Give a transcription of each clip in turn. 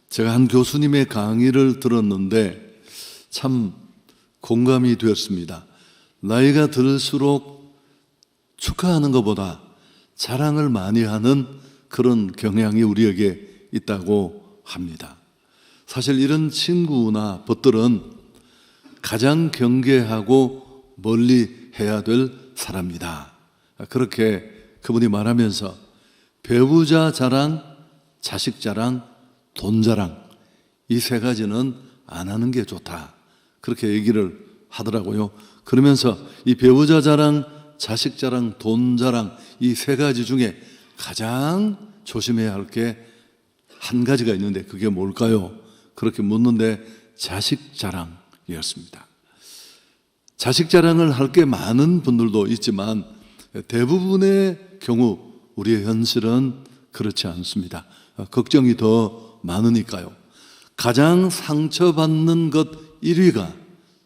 제가 한 교수님의 강의를 들었는데 참 공감이 되었습니다. 나이가 들수록 축하하는 것보다 자랑을 많이 하는 그런 경향이 우리에게 있다고 합니다. 사실 이런 친구나 벗들은 가장 경계하고 멀리 해야 될 사람이다. 그렇게 그분이 말하면서 배우자 자랑, 자식 자랑, 돈 자랑, 이 세 가지는 안 하는 게 좋다. 그렇게 얘기를 하더라고요. 그러면서 이 배우자 자랑, 자식 자랑, 돈 자랑, 이 세 가지 중에 가장 조심해야 할 게 한 가지가 있는데 그게 뭘까요? 그렇게 묻는데 자식 자랑이었습니다. 자식 자랑을 할 게 많은 분들도 있지만 대부분의 경우 우리의 현실은 그렇지 않습니다. 걱정이 더 많으니까요. 가장 상처받는 것 1위가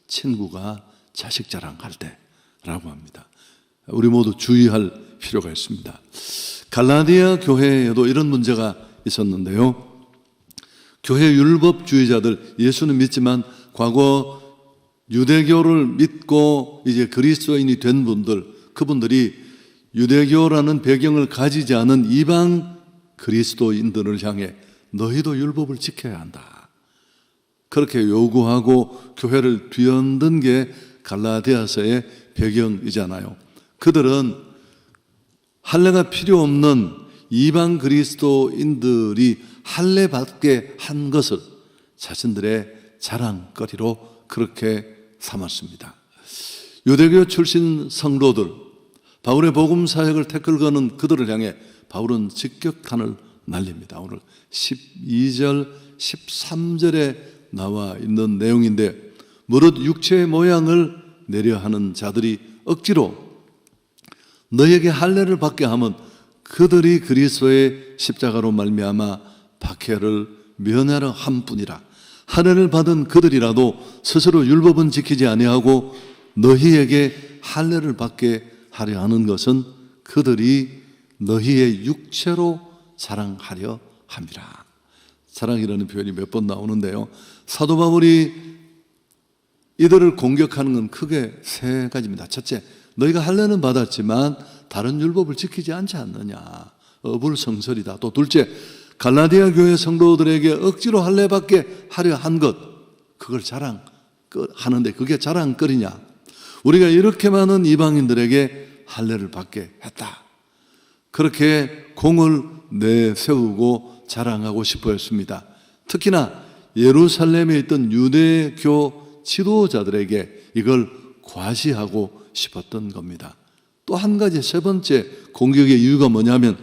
친구가 자식 자랑할 때라고 합니다. 우리 모두 주의할 필요가 있습니다. 갈라디아 교회에도 이런 문제가 있었는데요. 교회 율법주의자들, 예수는 믿지만 과거 유대교를 믿고 이제 그리스도인이 된 분들, 그분들이 유대교라는 배경을 가지지 않은 이방 그리스도인들을 향해 너희도 율법을 지켜야 한다. 그렇게 요구하고 교회를 뒤흔든 게 갈라디아서의 배경이잖아요. 그들은 할례가 필요 없는 이방 그리스도인들이 할례 받게 한 것을 자신들의 자랑거리로 그렇게 삼았습니다. 유대교 출신 성도들, 바울의 복음 사역을 태클 거는 그들을 향해 바울은 직격탄을 날립니다. 오늘 12절, 13절에 나와 있는 내용인데, 무릇 육체의 모양을 내려 하는 자들이 억지로 너에게 할례를 받게 하면 그들이 그리스도의 십자가로 말미암아 박해를 면하려 한 뿐이라. 할례를 받은 그들이라도 스스로 율법은 지키지 아니하고 너희에게 할례를 받게 하려 하는 것은 그들이 너희의 육체로 자랑하려 함이라. 자랑이라는 표현이 몇 번 나오는데요. 사도 바울이 이들을 공격하는 건 크게 세 가지입니다. 첫째, 너희가 할례는 받았지만 다른 율법을 지키지 않지 않느냐. 어불성설이다. 또 둘째, 갈라디아 교회 성도들에게 억지로 할례 받게 하려 한 것, 그걸 자랑하는데 그게 자랑거리냐. 우리가 이렇게 많은 이방인들에게 할례를 받게 했다. 그렇게 공을 내세우고 자랑하고 싶어 했습니다. 특히나 예루살렘에 있던 유대교 지도자들에게 이걸 과시하고 싶었던 겁니다. 또 한 가지, 세 번째 공격의 이유가 뭐냐면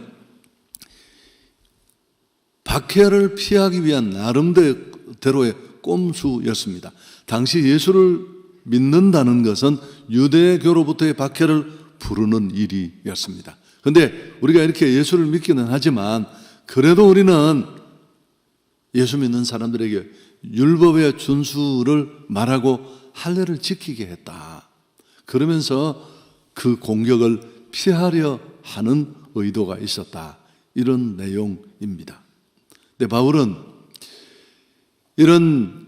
박해를 피하기 위한 나름대로의 꼼수였습니다. 당시 예수를 믿는다는 것은 유대교로부터의 박해를 부르는 일이었습니다. 그런데 우리가 이렇게 예수를 믿기는 하지만 그래도 우리는 예수 믿는 사람들에게 율법의 준수를 말하고 할례를 지키게 했다. 그러면서 그 공격을 피하려 하는 의도가 있었다. 이런 내용입니다. 근데 바울은 이런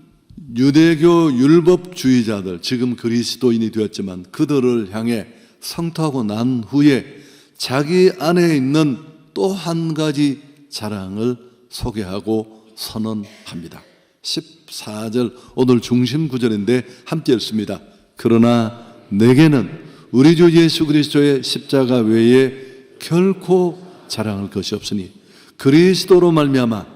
유대교 율법주의자들, 지금 그리스도인이 되었지만 그들을 향해 성토하고 난 후에 자기 안에 있는 또 한 가지 자랑을 소개하고 선언합니다. 14절, 오늘 중심 구절인데 함께 읽습니다. 그러나 내게는 우리 주 예수 그리스도의 십자가 외에 결코 자랑할 것이 없으니 그리스도로 말미암아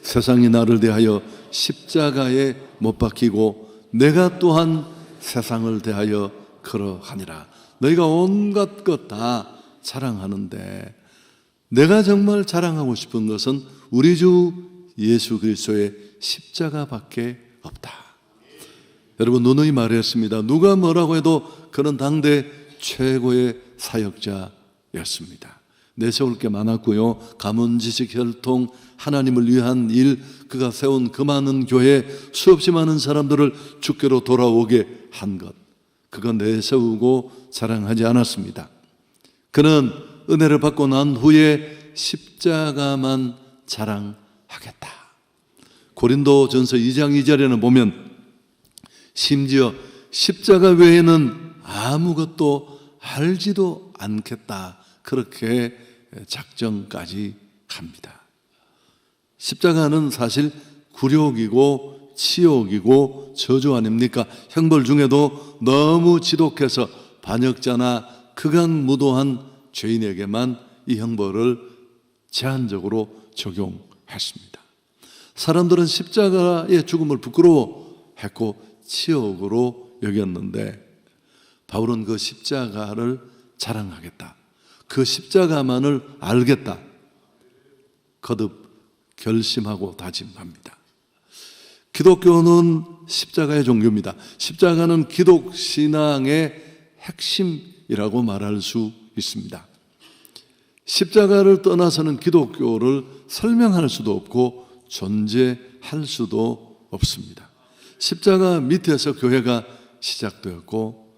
세상이 나를 대하여 십자가에 못 박히고 내가 또한 세상을 대하여 그러하니라. 너희가 온갖 것 다 자랑하는데 내가 정말 자랑하고 싶은 것은 우리 주 예수 그리스도의 십자가밖에 없다. 여러분, 누누이 말했습니다. 누가 뭐라고 해도 그는 당대 최고의 사역자였습니다. 내세울 게 많았고요. 가문, 지식, 혈통, 하나님을 위한 일, 그가 세운 그 많은 교회, 수없이 많은 사람들을 주께로 돌아오게 한 것, 그건 내세우고 자랑하지 않았습니다. 그는 은혜를 받고 난 후에 십자가만 자랑하겠다. 고린도전서 2장 2절에는 보면 심지어 십자가 외에는 아무것도 알지도 않겠다, 그렇게 작정까지 합니다. 십자가는 사실 굴욕이고 치욕이고 저주 아닙니까? 형벌 중에도 너무 지독해서 반역자나 극악무도한 죄인에게만 이 형벌을 제한적으로 적용했습니다. 사람들은 십자가의 죽음을 부끄러워했고 치욕으로 여겼는데 바울은 그 십자가를 자랑하겠다, 그 십자가만을 알겠다, 거듭 결심하고 다짐합니다. 기독교는 십자가의 종교입니다. 십자가는 기독 신앙의 핵심이라고 말할 수 있습니다. 십자가를 떠나서는 기독교를 설명할 수도 없고 존재할 수도 없습니다. 십자가 밑에서 교회가 시작되었고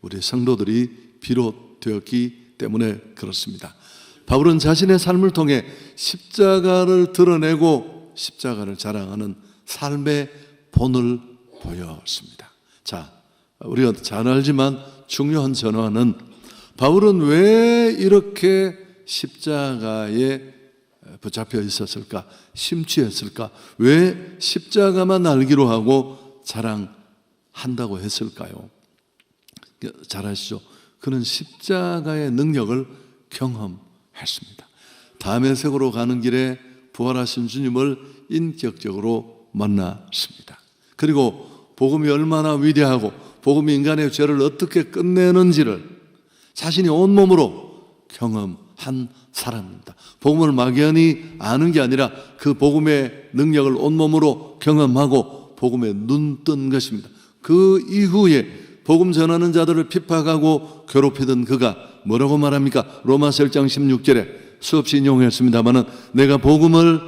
우리 성도들이 비롯되었기 때문에 그렇습니다. 바울은 자신의 삶을 통해 십자가를 드러내고 십자가를 자랑하는 삶의 본을 보였습니다. 자, 우리가 잘 알지만 중요한 전환은 바울은 왜 이렇게 십자가에 붙잡혀 있었을까? 심취했을까? 왜 십자가만 알기로 하고 자랑한다고 했을까요? 잘 아시죠? 그는 십자가의 능력을 경험했습니다. 다메섹으로 가는 길에 부활하신 주님을 인격적으로 만났습니다. 그리고 복음이 얼마나 위대하고 복음이 인간의 죄를 어떻게 끝내는지를 자신이 온몸으로 경험한 사람입니다. 복음을 막연히 아는 게 아니라 그 복음의 능력을 온몸으로 경험하고 복음에 눈 뜬 것입니다. 그 이후에 복음 전하는 자들을 핍박하고 괴롭히던 그가 뭐라고 말합니까? 로마서 1장 16절에 수없이 인용했습니다마는 내가 복음을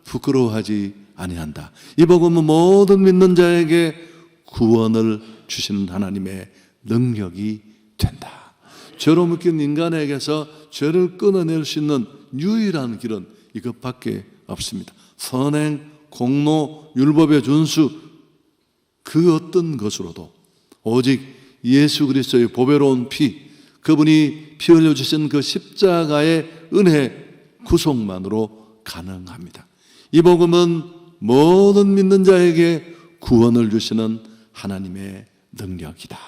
부끄러워하지 아니한다. 이 복음은 모든 믿는 자에게 구원을 주시는 하나님의 능력이 된다. 죄로 묶인 인간에게서 죄를 끊어낼 수 있는 유일한 길은 이것밖에 없습니다. 선행, 공로, 율법의 준수, 그 어떤 것으로도 오직 예수 그리스도의 보배로운 피, 그분이 피 흘려주신 그 십자가의 은혜 구속만으로 가능합니다. 이 복음은 모든 믿는 자에게 구원을 주시는 하나님의 능력이다.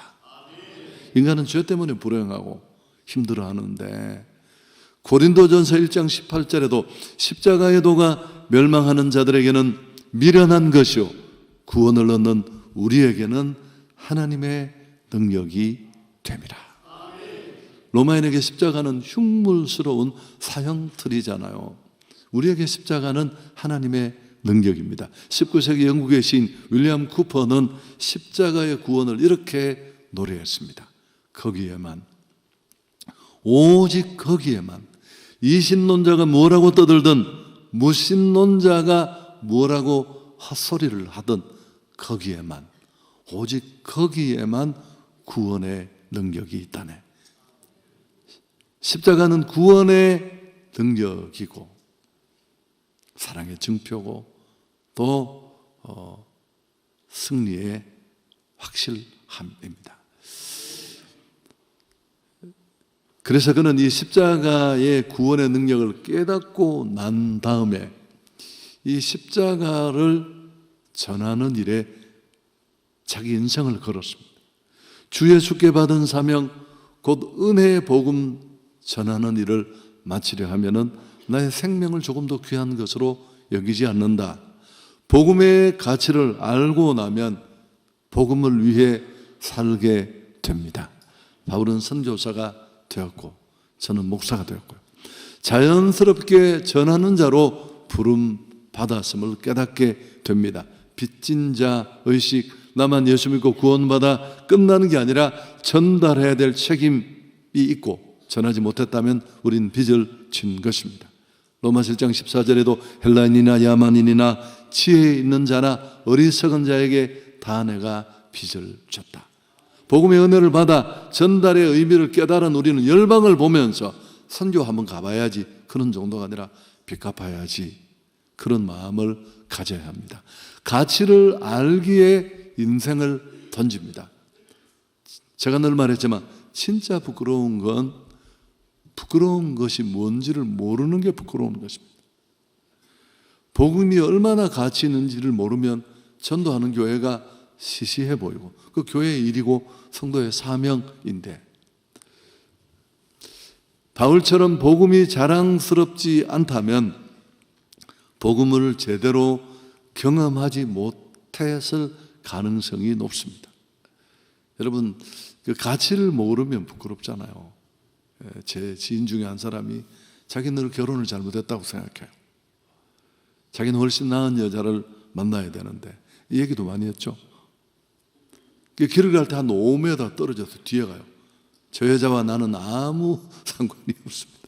인간은 죄 때문에 불행하고 힘들어하는데 고린도전서 1장 18절에도 십자가의 도가 멸망하는 자들에게는 미련한 것이요 구원을 얻는 우리에게는 하나님의 능력이 됨이라. 로마인에게 십자가는 흉물스러운 사형틀이잖아요. 우리에게 십자가는 하나님의 능력입니다. 19세기 영국의 시인 윌리엄 쿠퍼는 십자가의 구원을 이렇게 노래했습니다. 거기에만, 오직 거기에만 이신론자가 뭐라고 떠들든 무신론자가 뭐라고 헛소리를 하든 거기에만, 오직 거기에만 구원의 능력이 있다네. 십자가는 구원의 능력이고 사랑의 증표고 또 승리의 확실함입니다. 그래서 그는 이 십자가의 구원의 능력을 깨닫고 난 다음에 이 십자가를 전하는 일에 자기 인생을 걸었습니다. 주 예수께 받은 사명, 곧 은혜의 복음 전하는 일을 마치려 하면은 나의 생명을 조금 더 귀한 것으로 여기지 않는다. 복음의 가치를 알고 나면 복음을 위해 살게 됩니다. 바울은 선교사가 되었고 저는 목사가 되었고요. 자연스럽게 전하는 자로 부름 받았음을 깨닫게 됩니다. 빚진 자 의식, 나만 예수 믿고 구원받아 끝나는 게 아니라 전달해야 될 책임이 있고 전하지 못했다면 우린 빚을 진 것입니다. 로마서 1장 14절에도 헬라인이나 야만인이나 지혜 있는 자나 어리석은 자에게 다 내가 빚을 졌다. 복음의 은혜를 받아 전달의 의미를 깨달은 우리는 열방을 보면서 선교 한번 가봐야지, 그런 정도가 아니라 빚 갚아야지, 그런 마음을 가져야 합니다. 가치를 알기에 인생을 던집니다. 제가 늘 말했지만 진짜 부끄러운 건 부끄러운 것이 뭔지를 모르는 게 부끄러운 것입니다. 복음이 얼마나 가치 있는지를 모르면 전도하는 교회가 시시해 보이고 그 교회의 일이고 성도의 사명인데, 바울처럼 복음이 자랑스럽지 않다면 복음을 제대로 경험하지 못했을 가능성이 높습니다. 여러분, 그 가치를 모르면 부끄럽잖아요. 제 지인 중에 한 사람이 자기는 결혼을 잘못했다고 생각해요. 자기는 훨씬 나은 여자를 만나야 되는데, 이 얘기도 많이 했죠. 길을 갈 때 한 5m 떨어져서 뒤에 가요. 저 여자와 나는 아무 상관이 없습니다.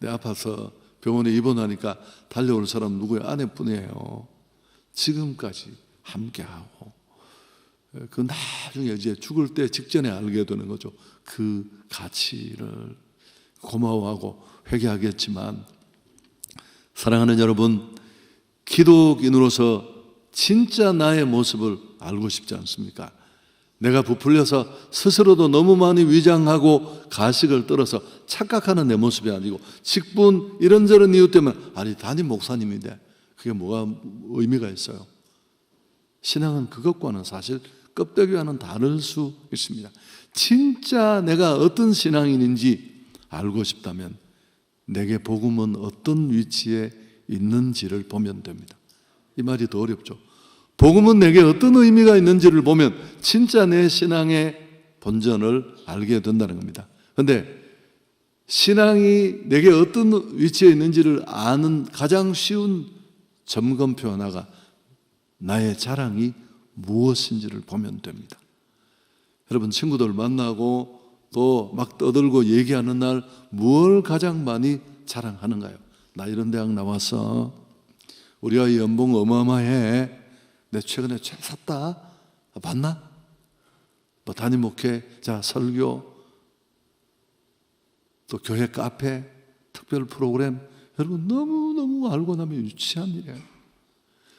내 아파서 병원에 입원하니까 달려올 사람 누구예요? 아내뿐이에요. 지금까지 함께하고. 그 나중에 이제 죽을 때 직전에 알게 되는 거죠. 그 가치를 고마워하고 회개하겠지만, 사랑하는 여러분, 기독인으로서 진짜 나의 모습을 알고 싶지 않습니까? 내가 부풀려서 스스로도 너무 많이 위장하고 가식을 떨어서 착각하는 내 모습이 아니고, 직분 이런저런 이유 때문에 아니 담임 목사님인데 그게 뭐가 의미가 있어요? 신앙은 그것과는 사실 껍데기와는 다를 수 있습니다. 진짜 내가 어떤 신앙인인지 알고 싶다면 내게 복음은 어떤 위치에 있는지를 보면 됩니다. 이 말이 더 어렵죠. 복음은 내게 어떤 의미가 있는지를 보면 진짜 내 신앙의 본전을 알게 된다는 겁니다. 그런데 신앙이 내게 어떤 위치에 있는지를 아는 가장 쉬운 점검표 하나가 나의 자랑이 무엇인지를 보면 됩니다. 여러분, 친구들 만나고 또 막 떠들고 얘기하는 날 뭘 가장 많이 자랑하는가요? 나 이런 대학 나왔어. 우리 아이 연봉 어마어마해. 내 최근에 책 샀다. 봤나? 뭐 담임 목회자 설교, 또 교회 카페, 특별 프로그램. 여러분, 너무너무 알고 나면 유치한 일이에요.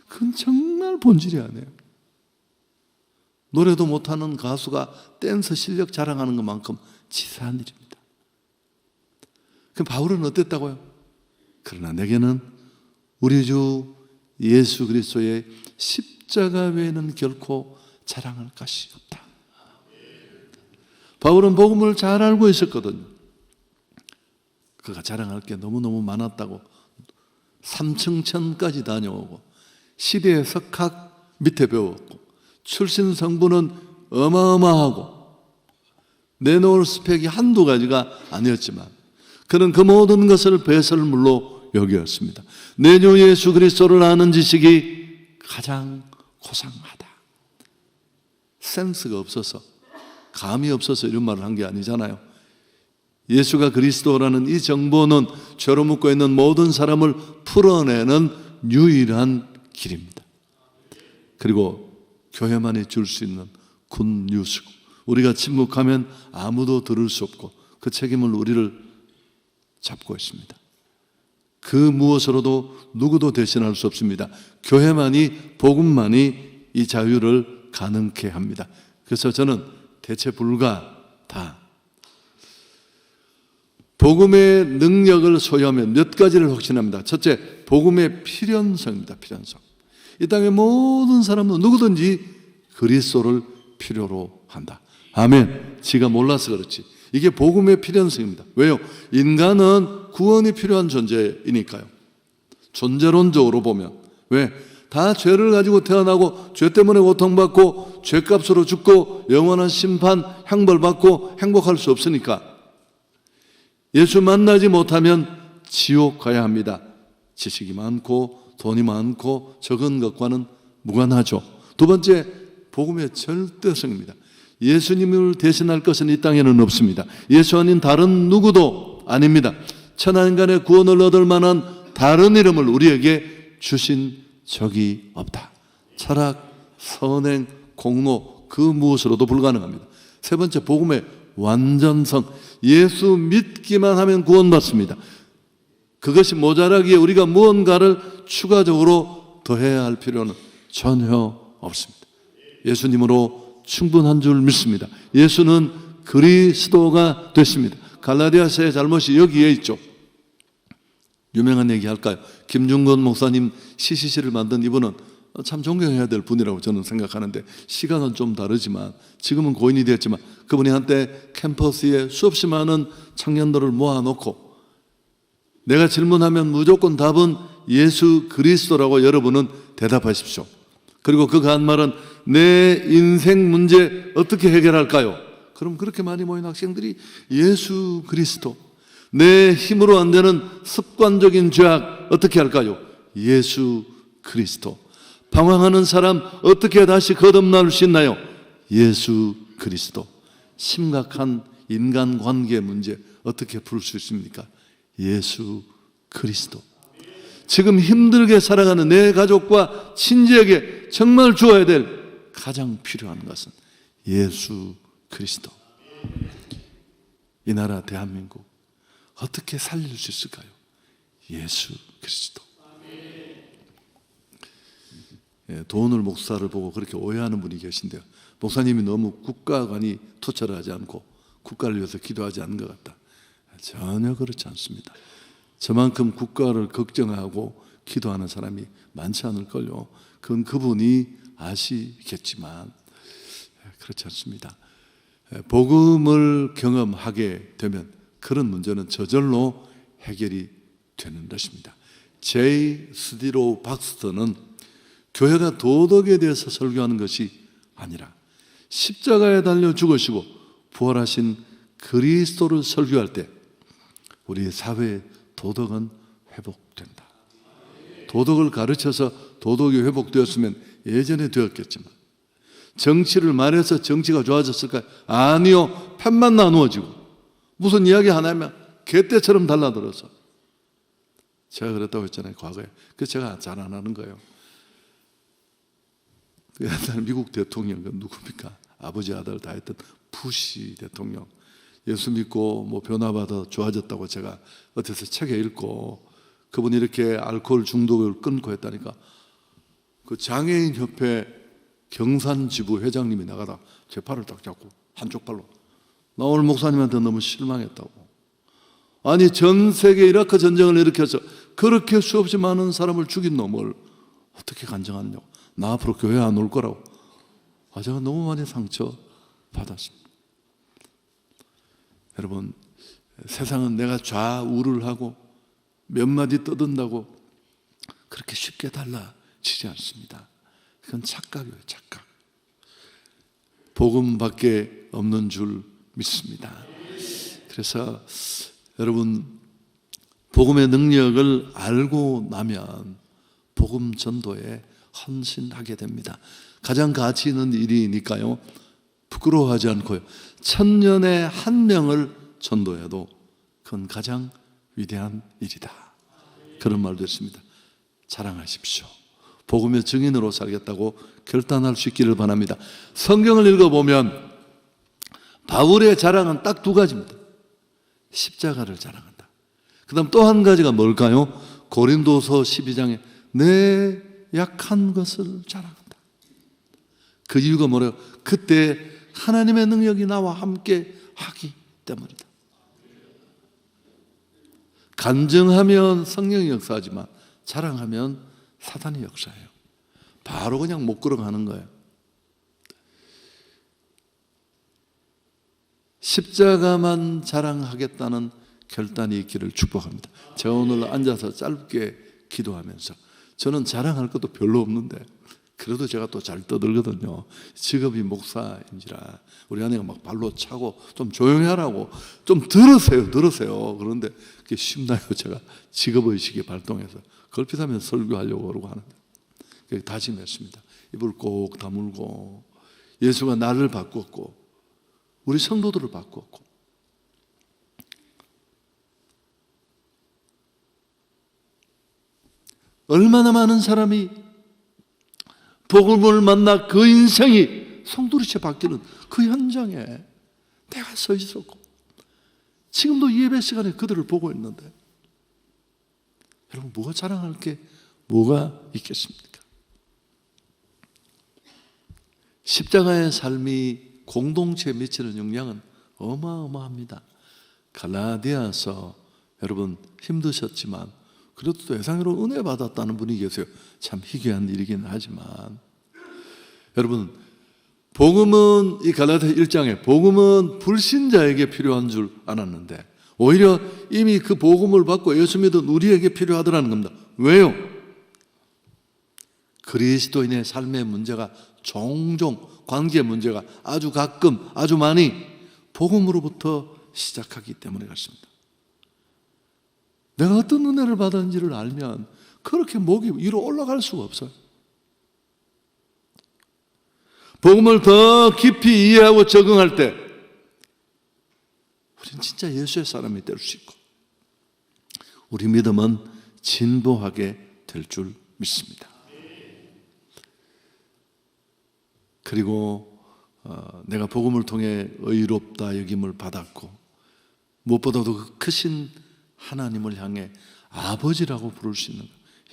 그건 정말 본질이 아니에요. 노래도 못하는 가수가 댄스 실력 자랑하는 것만큼 치사한 일입니다. 그럼 바울은 어땠다고요? 그러나 내게는 우리 주 예수 그리스도의 십자가 외에는 결코 자랑할 것이 없다. 바울은 복음을 잘 알고 있었거든요. 그가 자랑할 게 너무너무 많았다고. 삼층천까지 다녀오고 시대의 석학 밑에 배웠고 출신 성분은 어마어마하고 내놓을 스펙이 한두 가지가 아니었지만 그는 그 모든 것을 배설물로 여겼습니다. 내 주 예수 그리스도를 아는 지식이 가장 고상하다. 센스가 없어서, 감이 없어서 이런 말을 한 게 아니잖아요. 예수가 그리스도라는 이 정보는 죄로 묶고 있는 모든 사람을 풀어내는 유일한 길입니다. 그리고 교회만이 줄 수 있는 굿뉴스고, 우리가 침묵하면 아무도 들을 수 없고 그 책임을 우리를 잡고 있습니다. 그 무엇으로도 누구도 대신할 수 없습니다. 교회만이, 복음만이 이 자유를 가능케 합니다. 그래서 저는 대체 불가다. 복음의 능력을 소유하면 몇 가지를 확신합니다. 첫째, 복음의 필연성입니다. 필연성. 이 땅의 모든 사람은 누구든지 그리스도를 필요로 한다. 아멘. 지가 몰라서 그렇지. 이게 복음의 필연성입니다. 왜요? 인간은 구원이 필요한 존재이니까요. 존재론적으로 보면. 왜? 다 죄를 가지고 태어나고 죄 때문에 고통받고 죄값으로 죽고 영원한 심판, 형벌받고 행복할 수 없으니까 예수 만나지 못하면 지옥 가야 합니다. 지식이 많고 돈이 많고 적은 것과는 무관하죠. 두 번째, 복음의 절대성입니다. 예수님을 대신할 것은 이 땅에는 없습니다. 예수 아닌 다른 누구도 아닙니다. 천하인간의 구원을 얻을 만한 다른 이름을 우리에게 주신 적이 없다. 철학, 선행, 공로, 그 무엇으로도 불가능합니다. 세 번째, 복음의 완전성. 예수 믿기만 하면 구원받습니다. 그것이 모자라기에 우리가 무언가를 추가적으로 더해야 할 필요는 전혀 없습니다. 예수님으로 충분한 줄 믿습니다. 예수는 그리스도가 됐습니다. 갈라디아서의 잘못이 여기에 있죠. 유명한 얘기 할까요? 김중건 목사님 CCC를 만든 이분은 참 존경해야 될 분이라고 저는 생각하는데, 시간은 좀 다르지만 지금은 고인이 되었지만 그분이 한때 캠퍼스에 수없이 많은 청년들을 모아놓고 내가 질문하면 무조건 답은 예수 그리스도라고 여러분은 대답하십시오. 그리고 그가 한 말은 내 인생 문제 어떻게 해결할까요? 그럼 그렇게 많이 모인 학생들이 예수 그리스도, 내 힘으로 안 되는 습관적인 죄악 어떻게 할까요? 예수 그리스도. 방황하는 사람 어떻게 다시 거듭날 수 있나요? 예수 그리스도. 심각한 인간관계 문제 어떻게 풀 수 있습니까? 예수 그리스도. 지금 힘들게 살아가는 내 가족과 친지에게 정말 주어야 될 가장 필요한 것은 예수 그리스도. 이 나라 대한민국 어떻게 살릴 수 있을까요? 예수 그리스도. 도오늘 목사를 보고 그렇게 오해하는 분이 계신데요. 목사님이 너무 국가관이 투철을 하지 않고 국가를 위해서 기도하지 않는 것 같다. 전혀 그렇지 않습니다. 저만큼 국가를 걱정하고 기도하는 사람이 많지 않을걸요. 그건 그분이 아시겠지만 그렇지 않습니다. 복음을 경험하게 되면 그런 문제는 저절로 해결이 되는 것입니다. J. 스티로 박스터는 교회가 도덕에 대해서 설교하는 것이 아니라 십자가에 달려 죽으시고 부활하신 그리스도를 설교할 때 우리 사회의 도덕은 회복된다. 도덕을 가르쳐서 도덕이 회복되었으면 예전에 되었겠지만, 정치를 말해서 정치가 좋아졌을까요? 아니요. 편만 나누어지고 무슨 이야기 하나 하면 개떼처럼 달라들어서. 제가 그랬다고 했잖아요, 과거에. 그래서 제가 잘 안 하는 거예요. 옛날 미국 대통령 누굽니까? 아버지 아들 다 했던 부시 대통령. 예수 믿고 뭐 변화받아 좋아졌다고 제가 어디서 책에 읽고, 그분이 이렇게 알코올 중독을 끊고 했다니까 그 장애인협회 경산지부 회장님이 나가다 제 팔을 딱 잡고 한쪽 팔로, 나 오늘 목사님한테 너무 실망했다고. 아니 전 세계 이라크 전쟁을 일으켜서 그렇게 수없이 많은 사람을 죽인 놈을 어떻게 간증하느냐고. 나 앞으로 교회 안 올 거라고. 제가 너무 많이 상처 받았습니다. 여러분, 세상은 내가 좌우를 하고 몇 마디 떠든다고 그렇게 쉽게 달라지지 않습니다. 그건 착각이에요, 착각. 복음밖에 없는 줄 믿습니다. 그래서 여러분, 복음의 능력을 알고 나면 복음 전도에 헌신하게 됩니다. 가장 가치 있는 일이니까요, 부끄러워하지 않고요, 1000년에 한 명을 전도해도 그건 가장 위대한 일이다. 그런 말도 했습니다. 자랑하십시오. 복음의 증인으로 살겠다고 결단할 수 있기를 바랍니다. 성경을 읽어보면 바울의 자랑은 딱 두 가지입니다. 십자가를 자랑한다. 그 다음 또 한 가지가 뭘까요? 고린도서 12장에 내 약한 것을 자랑한다. 그 이유가 뭐래요? 그때 하나님의 능력이 나와 함께 하기 때문이다. 간증하면 성령이 역사하지만 자랑하면 사단이 역사해요. 바로 그냥 못 걸어가는 거예요. 십자가만 자랑하겠다는 결단이 있기를 축복합니다. 제가 오늘 앉아서 짧게 기도하면서, 저는 자랑할 것도 별로 없는데 그래도 제가 또 잘 떠들거든요. 직업이 목사인지라 우리 아내가 막 발로 차고 좀 조용히 하라고, 좀 들으세요. 그런데 그게 쉽나요? 제가 직업의식이 발동해서 걸핏하면 설교하려고 그러고 하는데 다짐했습니다. 입을 꼭 다물고, 예수가 나를 바꾸었고 우리 성도들을 바꾸었고, 얼마나 많은 사람이 복음을 만나 그 인생이 송두리째 바뀌는 그 현장에 내가 서 있었고, 지금도 예배 시간에 그들을 보고 있는데 여러분, 뭐가 자랑할 게 뭐가 있겠습니까? 십자가의 삶이 공동체에 미치는 영향은 어마어마합니다. 갈라디아서 여러분 힘드셨지만 그래도 대상으로 은혜 받았다는 분이 계세요. 참 희귀한 일이긴 하지만 여러분, 복음은 이 갈라디아 1장에 복음은 불신자에게 필요한 줄 알았는데 오히려 이미 그 복음을 받고 예수 믿은 우리에게 필요하더라는 겁니다. 왜요? 그리스도인의 삶의 문제가 종종, 관계 문제가 아주 가끔, 아주 많이 복음으로부터 시작하기 때문에 그렇습니다. 내가 어떤 은혜를 받았는지를 알면 그렇게 목이 위로 올라갈 수가 없어요. 복음을 더 깊이 이해하고 적응할 때 우리는 진짜 예수의 사람이 될 수 있고 우리 믿음은 진보하게 될 줄 믿습니다. 그리고 내가 복음을 통해 의롭다 여김을 받았고 무엇보다도 그 크신 하나님을 향해 아버지라고 부를 수 있는,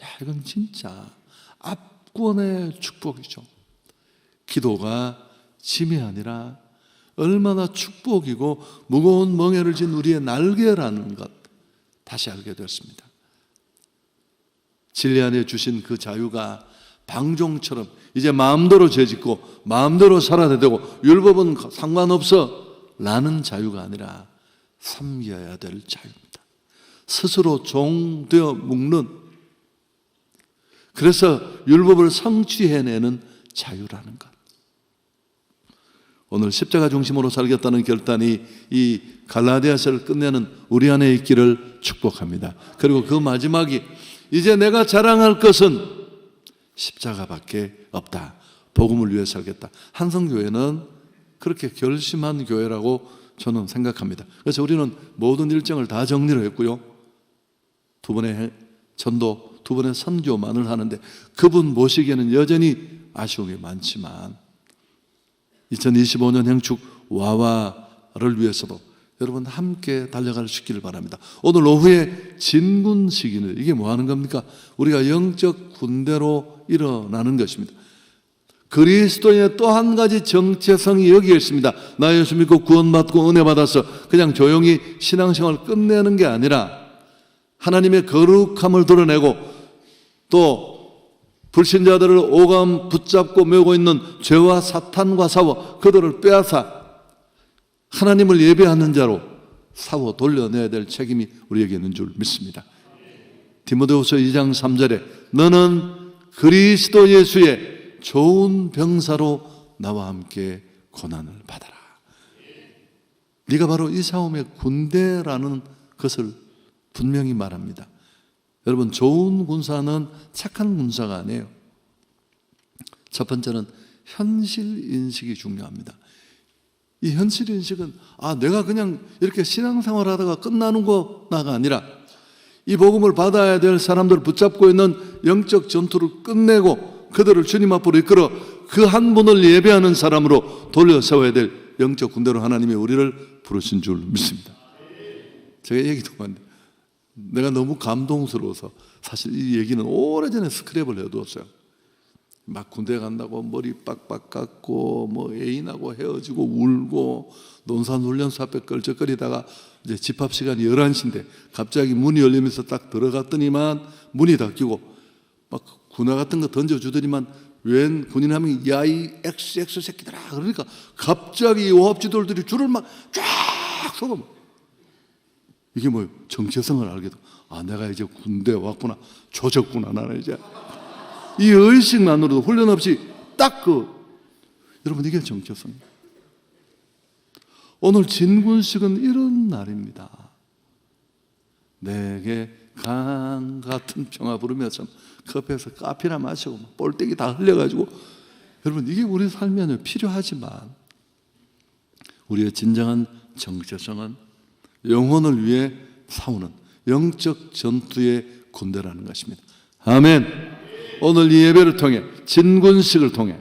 야, 이건 진짜 압권의 축복이죠. 기도가 짐이 아니라 얼마나 축복이고 무거운 멍에를 진 우리의 날개라는 것 다시 알게 되었습니다. 진리 안에 주신 그 자유가 방종처럼 이제 마음대로 죄짓고 마음대로 살아야 되고 율법은 상관없어 라는 자유가 아니라 섬겨야 될 자유입니다. 스스로 종되어 묶는, 그래서 율법을 성취해내는 자유라는 것. 오늘 십자가 중심으로 살겠다는 결단이 이 갈라디아서를 끝내는 우리 안에 있기를 축복합니다. 그리고 그 마지막이 이제 내가 자랑할 것은 십자가밖에 없다. 복음을 위해 살겠다. 한성교회는 그렇게 결심한 교회라고 저는 생각합니다. 그래서 우리는 모든 일정을 다 정리를 했고요. 2번의 전도, 2번의 선교만을 하는데 그분 모시기에는 여전히 아쉬운 게 많지만 2025년 행축 와와를 위해서도 여러분 함께 달려갈 수 있기를 바랍니다. 오늘 오후에 진군식인을, 이게 뭐 하는 겁니까? 우리가 영적 군대로 일어나는 것입니다. 그리스도의 또 한 가지 정체성이 여기에 있습니다. 나 예수 믿고 구원받고 은혜 받아서 그냥 조용히 신앙생활을 끝내는 게 아니라 하나님의 거룩함을 드러내고 또 불신자들을 오감 붙잡고 메고 있는 죄와 사탄과 싸워 그들을 빼앗아 하나님을 예배하는 자로 싸워 돌려내야 될 책임이 우리에게 있는 줄 믿습니다. 디모데후서 2장 3절에 너는 그리스도 예수의 좋은 병사로 나와 함께 고난을 받아라. 네가 바로 이 싸움의 군대라는 것을 분명히 말합니다. 여러분, 좋은 군사는 착한 군사가 아니에요. 첫 번째는 현실인식이 중요합니다. 이 현실인식은 내가 그냥 이렇게 신앙생활 하다가 끝나는 거가 아니라 이 복음을 받아야 될 사람들을 붙잡고 있는 영적 전투를 끝내고 그들을 주님 앞으로 이끌어 그 한 분을 예배하는 사람으로 돌려 세워야 될 영적 군대로 하나님이 우리를 부르신 줄 믿습니다. 제가 얘기도 하는데 내가 너무 감동스러워서 사실 이 얘기는 오래전에 스크랩을 해두었어요. 막 군대 간다고 머리 빡빡 깎고 뭐 애인하고 헤어지고 울고 논산훈련소 앞에 끌적거리다가 이제 집합 시간이 11시인데 갑자기 문이 열리면서 딱 들어갔더니만 문이 닫히고 막 군화 같은 거 던져주더니만 웬 군인 한 명이 야 이 XX 새끼들아 그러니까 갑자기 오합지돌들이 줄을 막 쫙 서고 이게 뭐예요? 정체성을 알게 돼. 내가 이제 군대에 왔구나. 조졌구나. 나는 이제 이 의식만으로도 훈련 없이 딱 여러분 이게 정체성. 오늘 진군식은 이런 날입니다. 내게 강 같은 평화 부르면서 커피에서 카피나 마시고 볼때기 다 흘려가지고 여러분 이게 우리 삶에 필요하지만 우리의 진정한 정체성은 영혼을 위해 싸우는 영적 전투의 군대라는 것입니다. 아멘. 오늘 이 예배를 통해 진군식을 통해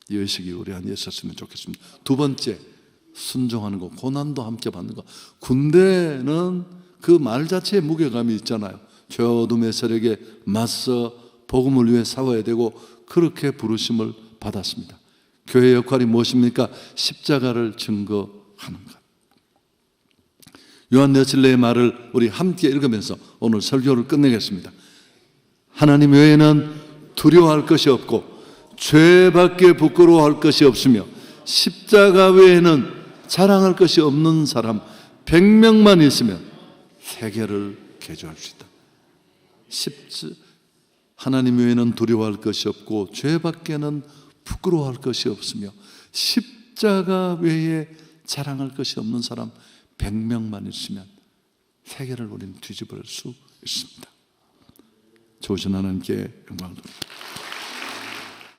이 의식이 우리 안에 있었으면 좋겠습니다. 두 번째, 순종하는 것, 고난도 함께 받는 것. 군대는 그 말 자체에 무게감이 있잖아요. 죄 어둠의 세력에 맞서 복음을 위해 싸워야 되고 그렇게 부르심을 받았습니다. 교회의 역할이 무엇입니까? 십자가를 증거하는 것. 요한 뇌슬레의 말을 우리 함께 읽으면서 오늘 설교를 끝내겠습니다. 하나님 외에는 두려워할 것이 없고 죄밖에 부끄러워할 것이 없으며 십자가 외에는 자랑할 것이 없는 사람 100명만 있으면 세계를 개조할 수 있다. 하나님 외에는 두려워할 것이 없고 죄밖에는 부끄러워할 것이 없으며 십자가 외에 자랑할 것이 없는 사람 100명만 있으면 세계를 우리는 뒤집을 수 있습니다. 좋으신 하나님께 영광을 돌립니다.